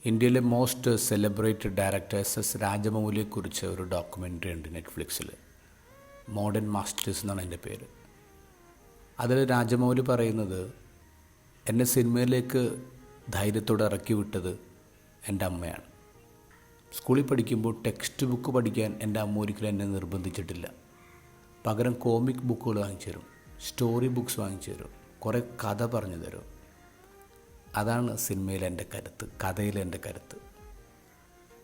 ഇന്ത്യയിലെ most celebrated directors S രാജമൗലിയെക്കുറിച്ച് ഒരു documentary ഉണ്ട് നെറ്റ്ഫ്ലിക്സിൽ. മോഡേൺ മാസ്റ്റേഴ്സ് എന്നാണ് എൻ്റെ പേര്. അതിൽ രാജമൗലി പറയുന്നത്, എന്നെ സിനിമയിലേക്ക് ധൈര്യത്തോടെ ഇറക്കി വിട്ടത് എൻ്റെ അമ്മയാണ്. സ്കൂളിൽ പഠിക്കുമ്പോൾ ടെക്സ്റ്റ് ബുക്ക് പഠിക്കാൻ എൻ്റെ അമ്മ ഒരിക്കലും എന്നെ നിർബന്ധിച്ചിട്ടില്ല. പകരം കോമിക് ബുക്കുകൾ വാങ്ങിച്ചു തരും, സ്റ്റോറി ബുക്സ് വാങ്ങിച്ചു തരും, കുറേ കഥ പറഞ്ഞു തരും. അതാണ് സിനിമയിലെ എൻ്റെ കരുത്ത്, കഥയിലെ എൻ്റെ കരുത്ത്.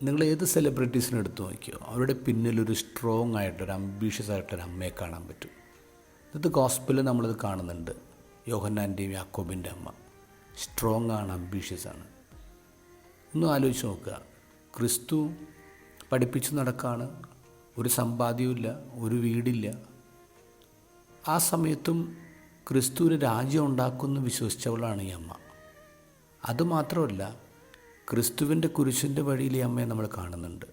നിങ്ങൾ ഏത് സെലിബ്രിറ്റീസിനെ എടുത്തു നോക്കിയോ, അവരുടെ പിന്നിലൊരു സ്ട്രോങ് ആയിട്ടൊരു അംബീഷ്യസ് ആയിട്ടൊരു അമ്മയെ കാണാൻ പറ്റും. ഇത് ഗോസ്പലിൽ നമ്മളിത് കാണുന്നുണ്ട്. യോഹന്നാൻ്റെയും യാക്കോബിൻ്റെ അമ്മ സ്ട്രോങ് ആണ്, അംബീഷ്യസ് ആണ്. ഒന്നും ആലോചിച്ച് നോക്കുക, ക്രിസ്തു പഠിപ്പിച്ച് നടക്കാണ്, ഒരു സമ്പാദ്യമില്ല, ഒരു വീടില്ല. ആ സമയത്തും ക്രിസ്തുവിന് രാജ്യം ഉണ്ടാക്കുമെന്ന് വിശ്വസിച്ചവളാണ് ഈ അമ്മ. അതുമാത്രമല്ല, ക്രിസ്തുവിൻ്റെ കുരിശിൻ്റെ വഴിയിൽ ഈ അമ്മയെ നമ്മൾ കാണുന്നുണ്ട്.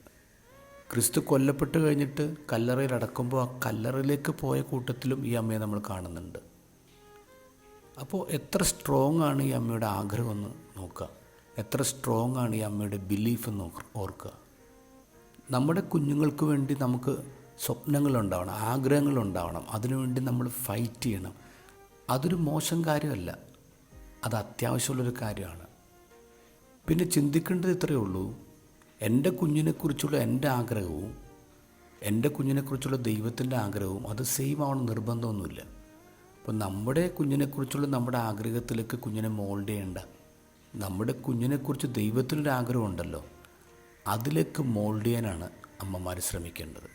ക്രിസ്തു കൊല്ലപ്പെട്ട് കഴിഞ്ഞിട്ട് കല്ലറയിൽ അടക്കുമ്പോൾ ആ കല്ലറയിലേക്ക് പോയ കൂട്ടത്തിലും ഈ അമ്മയെ നമ്മൾ കാണുന്നുണ്ട്. അപ്പോൾ എത്ര സ്ട്രോങ് ആണ് ഈ അമ്മയുടെ ആഗ്രഹമെന്ന് നോക്കുക, എത്ര സ്ട്രോങ് ആണ് ഈ അമ്മയുടെ ബിലീഫ് എന്ന് ഓർക്കുക. നമ്മുടെ കുഞ്ഞുങ്ങൾക്ക് വേണ്ടി നമുക്ക് സ്വപ്നങ്ങളുണ്ടാവണം, ആഗ്രഹങ്ങളുണ്ടാവണം, അതിനുവേണ്ടി നമ്മൾ ഫൈറ്റ് ചെയ്യണം. അതൊരു മോശം കാര്യമല്ല, അത് അത്യാവശ്യമുള്ളൊരു കാര്യമാണ്. പിന്നെ ചിന്തിക്കേണ്ടത് ഇത്രയേ ഉള്ളൂ, എൻ്റെ കുഞ്ഞിനെക്കുറിച്ചുള്ള എൻ്റെ ആഗ്രഹവും എൻ്റെ കുഞ്ഞിനെക്കുറിച്ചുള്ള ദൈവത്തിൻ്റെ ആഗ്രഹവും അത് സെയിം ആവണം നിർബന്ധമൊന്നുമില്ല. അപ്പോൾ നമ്മുടെ കുഞ്ഞിനെക്കുറിച്ചുള്ള നമ്മുടെ ആഗ്രഹത്തിലേക്ക് കുഞ്ഞിനെ മോൾഡ് ചെയ്യേണ്ട, നമ്മുടെ കുഞ്ഞിനെക്കുറിച്ച് ദൈവത്തിനൊരു ആഗ്രഹമുണ്ടല്ലോ, അതിലേക്ക് മോൾഡ് ചെയ്യാനാണ് അമ്മമാർ ശ്രമിക്കേണ്ടത്.